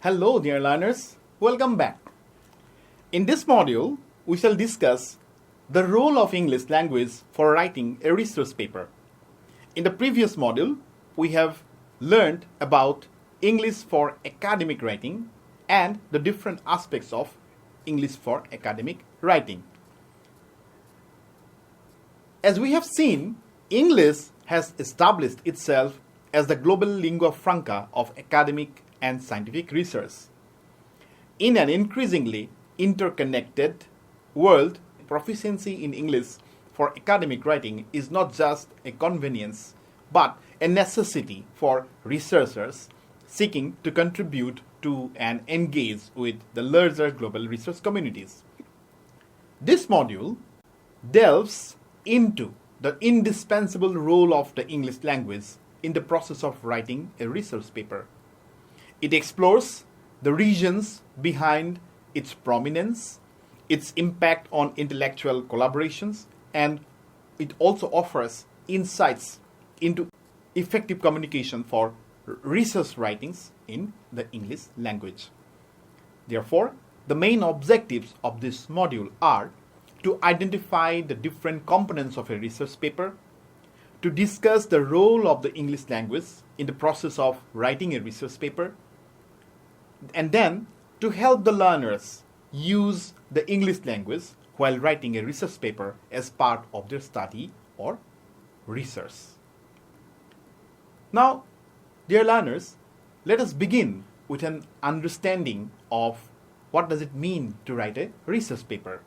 Hello dear learners, welcome back. In this module, we shall discuss the role of English language for writing a research paper. In the previous module, we have learned about English for academic writing and the different aspects of English for academic writing. As we have seen, English has established itself as the global lingua franca of academic and scientific research. In an increasingly interconnected world, proficiency in English for academic writing is not just a convenience, but a necessity for researchers seeking to contribute to and engage with the larger global research communities. This module delves into the indispensable role of the English language in the process of writing a research paper. It explores the reasons behind its prominence, its impact on intellectual collaborations, and it also offers insights into effective communication for research writings in the English language. Therefore, the main objectives of this module are to identify the different components of a research paper, to discuss the role of the English language in the process of writing a research paper, and then to help the learners use the English language while writing a research paper as part of their study or research. Now, dear learners, let us begin with an understanding of what does it mean to write a research paper.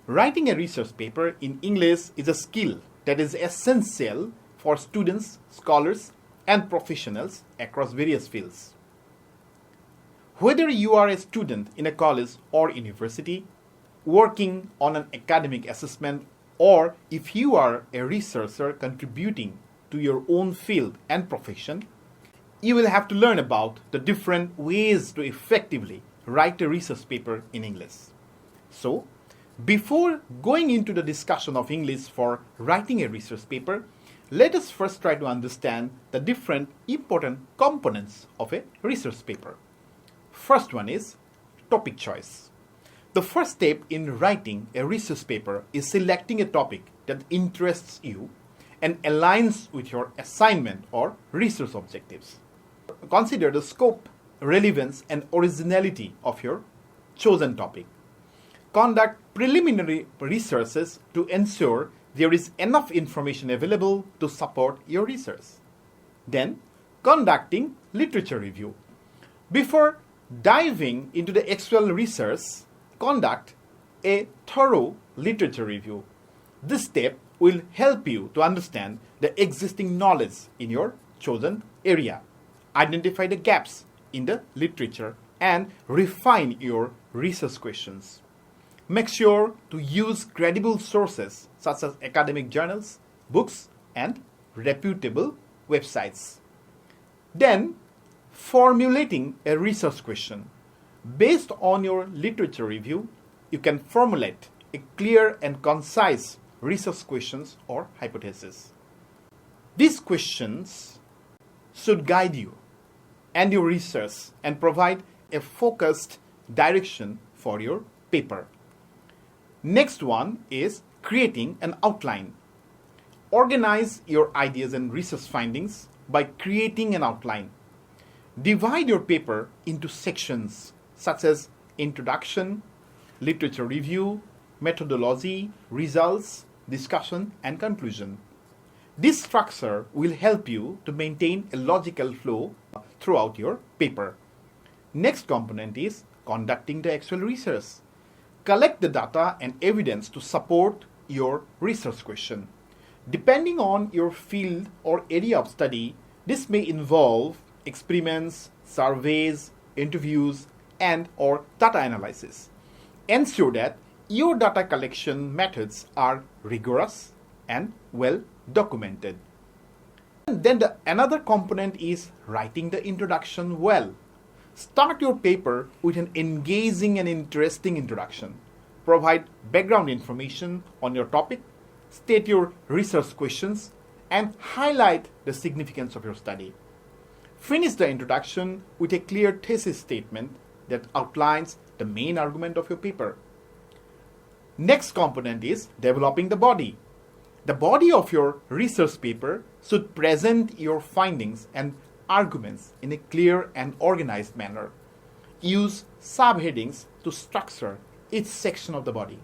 Writing a research paper in English is a skill that is essential for students, scholars, and professionals across various fields. Whether you are a student in a college or university, working on an academic assessment, or if you are a researcher contributing to your own field and profession, you will have to learn about the different ways to effectively write a research paper in English. So, before going into the discussion of English for writing a research paper, let us first try to understand the different important components of a research paper. First one is topic choice. The first step in writing a research paper is selecting a topic that interests you and aligns with your assignment or research objectives. Consider the scope, relevance, and originality of your chosen topic. Conduct preliminary researches to ensure there is enough information available to support your research. Then, conducting literature review. Before diving into the actual research, conduct a thorough literature review. This step will help you to understand the existing knowledge in your chosen area, identify the gaps in the literature, and refine your research questions. Make sure to use credible sources such as academic journals, books, and reputable websites. Then, formulating a research question. Based on your literature review, you can formulate a clear and concise research questions or hypothesis. These questions should guide you and your research and provide a focused direction for your paper. Next one is creating an outline. Organize your ideas and research findings by creating an outline. Divide your paper into sections such as introduction, literature review, methodology, results, discussion, and conclusion. This structure will help you to maintain a logical flow throughout your paper. Next component is conducting the actual research. Collect the data and evidence to support your research question. Depending on your field or area of study, this may involve experiments, surveys, interviews, and or data analysis. Ensure that your data collection methods are rigorous and well documented. And then another component is writing the introduction well. Start your paper with an engaging and interesting introduction. Provide background information on your topic, state your research questions, and highlight the significance of your study. Finish the introduction with a clear thesis statement that outlines the main argument of your paper. Next component is developing the body. The body of your research paper should present your findings and arguments in a clear and organized manner. Use subheadings to structure each section of the body.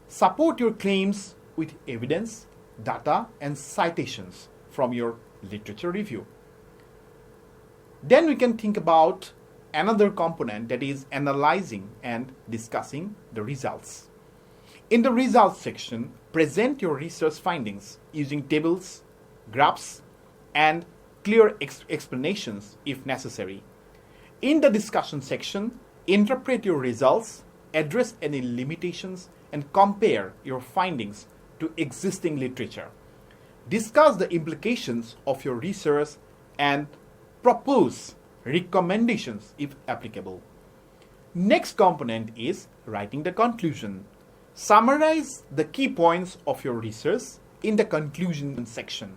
Support your claims with evidence, data, and citations from your literature review. Then we can think about another component, that is analyzing and discussing the results. In the results section, present your research findings using tables, graphs, and clear explanations if necessary. In the discussion section, interpret your results, address any limitations, and compare your findings to existing literature. Discuss the implications of your research and propose recommendations if applicable. Next component is writing the conclusion. Summarize the key points of your research in the conclusion section.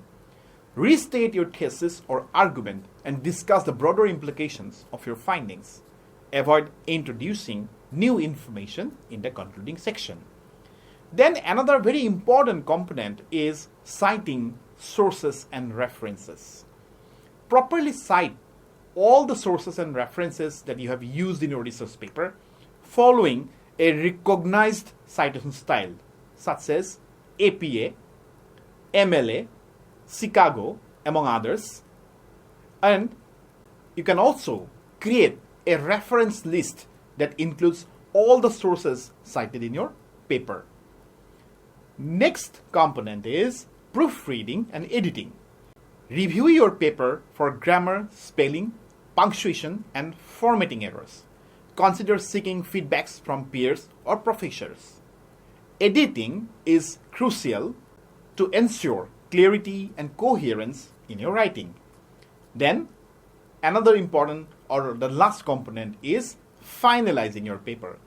Restate your thesis or argument and discuss the broader implications of your findings. Avoid introducing new information in the concluding section. Then another very important component is citing sources and references. Properly cite all the sources and references that you have used in your research paper following a recognized citation style such as APA, MLA, Chicago, among others. And you can also create a reference list that includes all the sources cited in your paper. Next component is proofreading and editing. Review your paper for grammar, spelling, punctuation, and formatting errors. Consider seeking feedbacks from peers or professors. Editing is crucial to ensure clarity and coherence in your writing. Then, another important or the last component is finalizing your paper.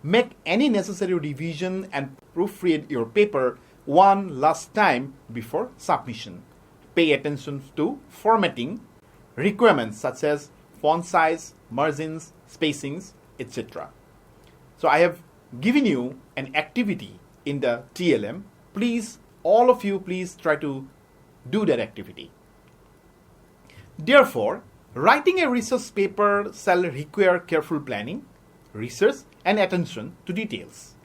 Make any necessary revision and proofread your paper one last time before submission. Pay attention to formatting requirements such as font size, margins, spacings, etc. So I have given you an activity in the TLM. Please, all of you, please try to do that activity. Therefore, writing a research paper shall require careful planning, research, and attention to details.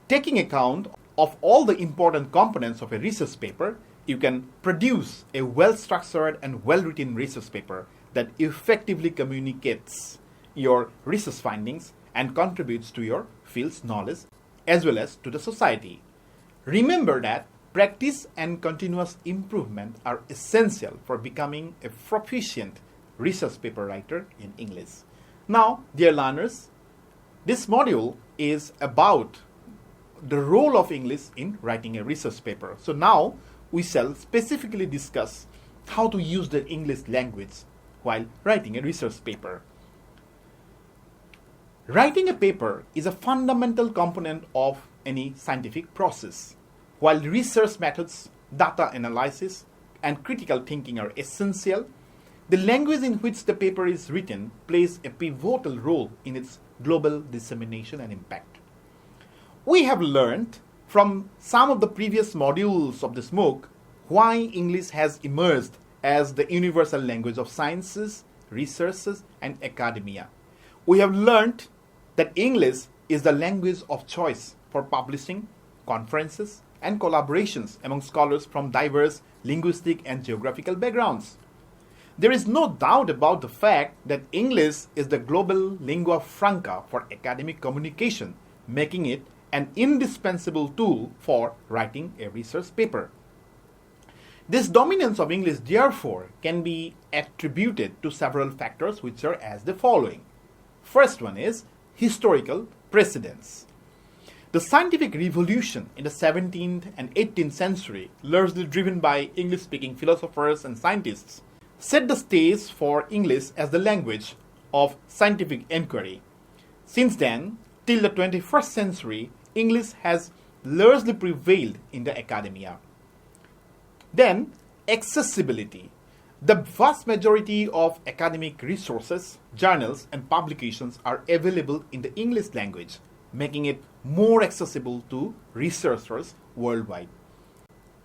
Taking account of all the important components of a research paper, you can produce a well-structured and well-written research paper that effectively communicates your research findings and contributes to your field's knowledge as well as to the society. Remember that practice and continuous improvement are essential for becoming a proficient research paper writer in English. Now, dear learners, this module is about the role of English in writing a research paper. So now we shall specifically discuss how to use the English language while writing a research paper. Writing a paper is a fundamental component of any scientific process. While research methods, data analysis, and critical thinking are essential, the language in which the paper is written plays a pivotal role in its global dissemination and impact. We have learned from some of the previous modules of this MOOC why English has emerged as the universal language of sciences, researches, and academia. We have learned that English is the language of choice for publishing, conferences, and collaborations among scholars from diverse linguistic and geographical backgrounds. There is no doubt about the fact that English is the global lingua franca for academic communication, making it an indispensable tool for writing a research paper. This dominance of English, therefore, can be attributed to several factors which are as the following. First one is historical precedence. The scientific revolution in the 17th and 18th century, largely driven by English-speaking philosophers and scientists, set the stage for English as the language of scientific inquiry. Since then, till the 21st century, English has largely prevailed in the academia. Then, accessibility. The vast majority of academic resources, journals, and publications are available in the English language, making it more accessible to researchers worldwide.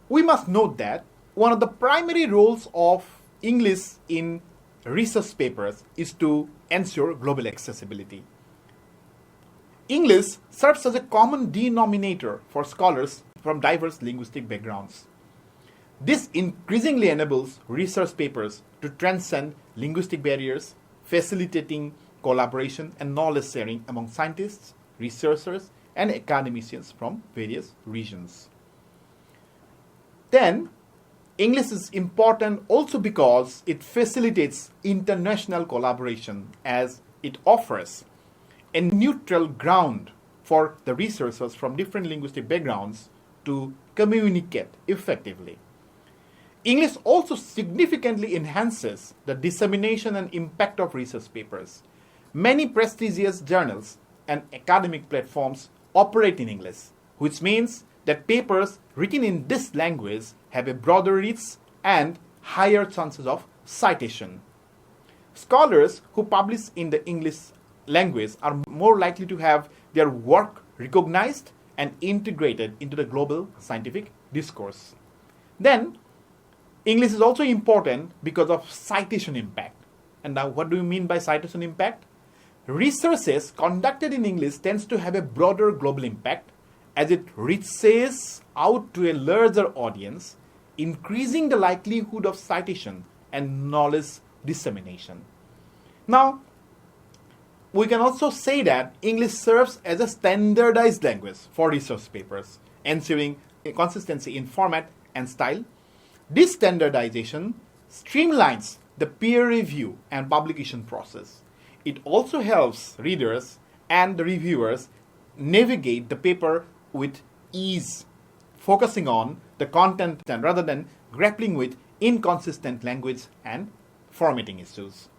We must note that one of the primary roles of English in research papers is to ensure global accessibility. English serves as a common denominator for scholars from diverse linguistic backgrounds. This increasingly enables research papers to transcend linguistic barriers, facilitating collaboration and knowledge sharing among scientists, researchers, and academicians from various regions. Then, English is important also because it facilitates international collaboration, as it offers a neutral ground for the researchers from different linguistic backgrounds to communicate effectively. English also significantly enhances the dissemination and impact of research papers. Many prestigious journals and academic platforms operate in English, which means that papers written in this language have a broader reach and higher chances of citation. Scholars who publish in the English language are more likely to have their work recognized and integrated into the global scientific discourse. Then, English is also important because of citation impact. And now, what do you mean by citation impact? Researches conducted in English tends to have a broader global impact as it reaches out to a larger audience, increasing the likelihood of citation and knowledge dissemination. Now, we can also say that English serves as a standardized language for research papers, ensuring consistency in format and style. This standardization streamlines the peer review and publication process. It also helps readers and the reviewers navigate the paper with ease, focusing on the content rather than grappling with inconsistent language and formatting issues.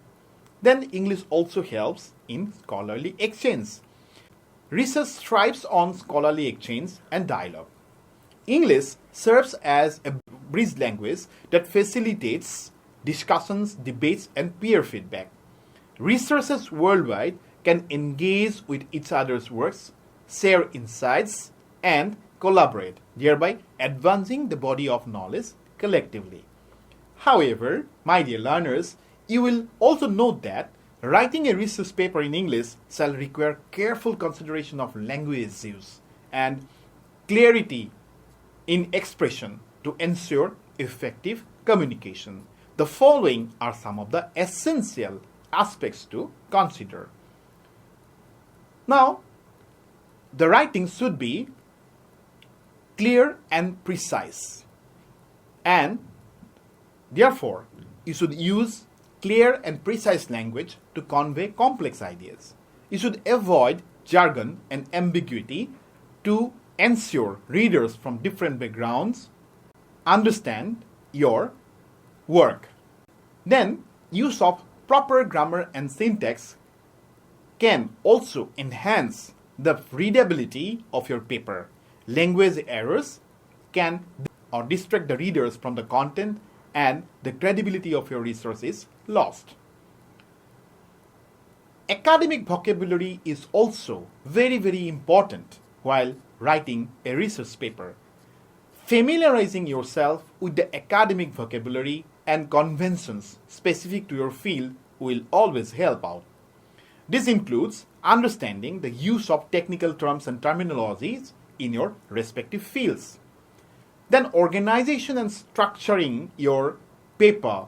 Then English also helps in scholarly exchange. Research thrives on scholarly exchange and dialogue. English serves as a bridge language that facilitates discussions, debates, and peer feedback. Researchers worldwide can engage with each other's works, share insights, and collaborate, thereby advancing the body of knowledge collectively. However, my dear learners, you will also note that writing a research paper in English shall require careful consideration of language use and clarity in expression to ensure effective communication. The following are some of the essential aspects to consider. Now, the writing should be clear and precise, and therefore you should use clear and precise language to convey complex ideas. You should avoid jargon and ambiguity to ensure readers from different backgrounds understand your work. Then, use of proper grammar and syntax can also enhance the readability of your paper. Language errors can distract the readers from the content, and the credibility of your research is lost. Academic vocabulary is also very, very important while writing a research paper. Familiarizing yourself with the academic vocabulary and conventions specific to your field will always help out. This includes understanding the use of technical terms and terminologies in your respective fields. Then organization and structuring your paper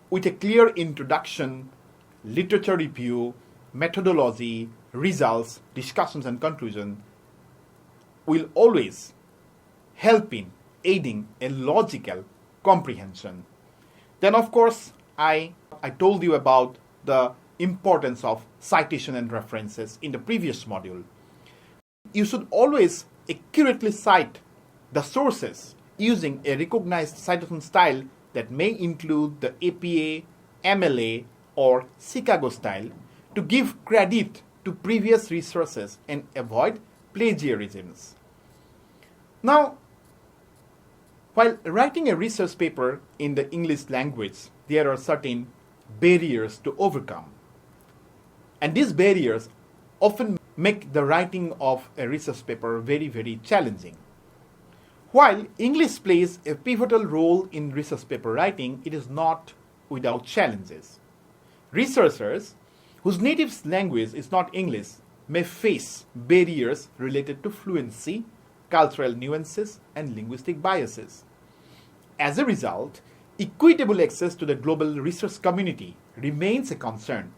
with a clear introduction, literature review, methodology, results, discussions, and conclusion will always help in aiding a logical comprehension. Then, of course, I told you about the importance of citation and references in the previous module. You should always accurately cite the sources using a recognized citation style that may include the APA, MLA, or Chicago style to give credit to previous resources and avoid plagiarisms. Now, While writing a research paper in the English language, there are certain barriers to overcome. And these barriers often make the writing of a research paper very, very challenging. While English plays a pivotal role in research paper writing, it is not without challenges. Researchers whose native language is not English may face barriers related to fluency, cultural nuances, and linguistic biases. As a result, equitable access to the global research community remains a concern.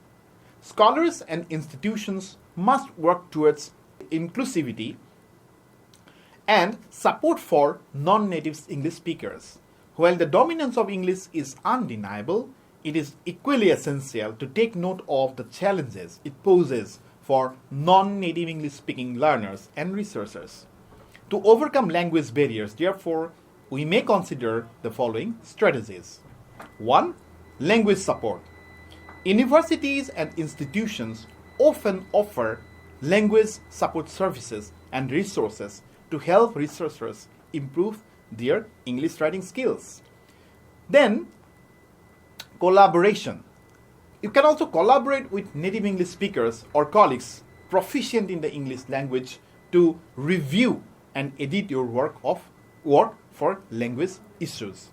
Scholars and institutions must work towards inclusivity and support for non-native English speakers. While the dominance of English is undeniable, it is equally essential to take note of the challenges it poses for non-native English-speaking learners and researchers. To overcome language barriers, therefore, we may consider the following strategies. 1. Language support. Universities and institutions often offer language support services and resources to help researchers improve their English writing skills. Then, collaboration. You can also collaborate with native English speakers or colleagues proficient in the English language to review and edit your work for language issues.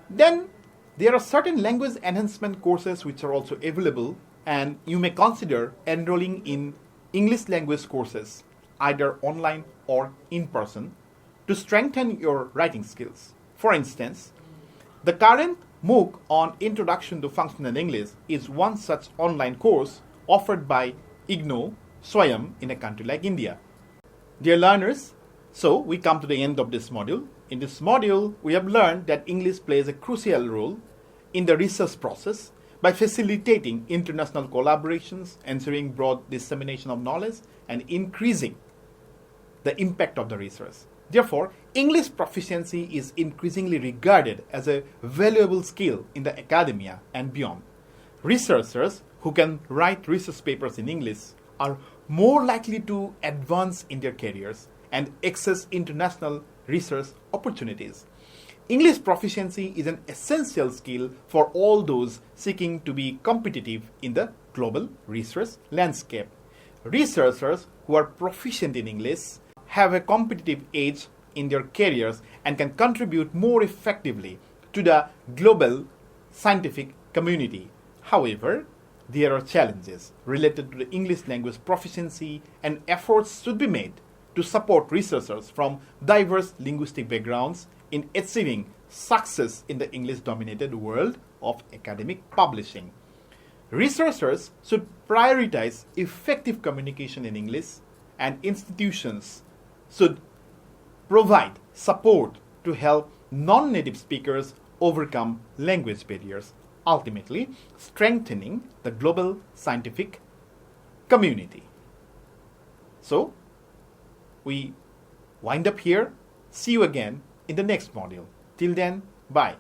Then there are certain language enhancement courses which are also available, and you may consider enrolling in English language courses, either online or in person, to strengthen your writing skills. For instance, the current MOOC on Introduction to Functional English is one such online course offered by IGNOU SWAYAM in a country like India. Dear learners, so we come to the end of this module. In this module, we have learned that English plays a crucial role in the research process by facilitating international collaborations, ensuring broad dissemination of knowledge, and increasing the impact of the research. Therefore, English proficiency is increasingly regarded as a valuable skill in the academia and beyond. Researchers who can write research papers in English are more likely to advance in their careers and access international research opportunities. English proficiency is an essential skill for all those seeking to be competitive in the global research landscape. Researchers who are proficient in English have a competitive edge in their careers and can contribute more effectively to the global scientific community. However, there are challenges related to the English language proficiency, and efforts should be made to support researchers from diverse linguistic backgrounds in achieving success in the English-dominated world of academic publishing. Researchers should prioritize effective communication in English, and institutions should provide support to help non-native speakers overcome language barriers, ultimately strengthening the global scientific community. So, we wind up here. See you again in the next module. Till then, bye.